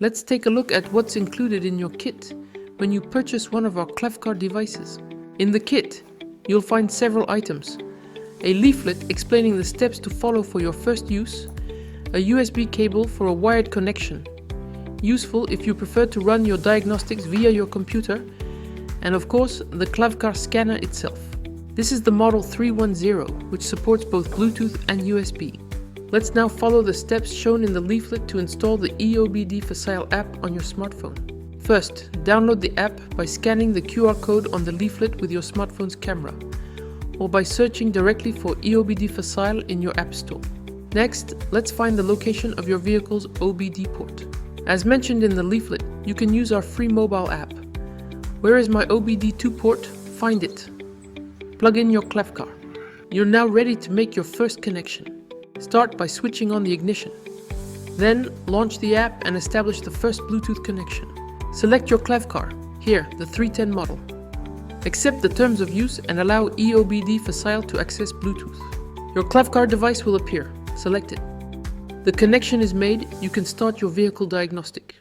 Let's take a look at what's included in your kit when you purchase one of our klavkarr devices. In the kit, you'll find several items: a leaflet explaining the steps to follow for your first use, a USB cable for a wired connection, useful if you prefer to run your diagnostics via your computer, and of course the klavkarr scanner itself. This is the model 310, which supports both Bluetooth and USB. Let's now follow the steps shown in the leaflet to install the EOBD-Facile app on your smartphone. First, download the app by scanning the QR code on the leaflet with your smartphone's camera, or by searching directly for EOBD-Facile in your app store. Next, let's find the location of your vehicle's OBD port. As mentioned in the leaflet, you can use our free mobile app. Where is my OBD2 port? Find it. Plug in your klavkarr. You're now ready to make your first connection. Start by switching on the ignition. Then launch the app and establish the first Bluetooth connection. Select your klavkarr, here the 310 model. Accept the terms of use and allow EOBD-Facile to access Bluetooth. Your klavkarr device will appear. Select it. The connection is made, you can start your vehicle diagnostic.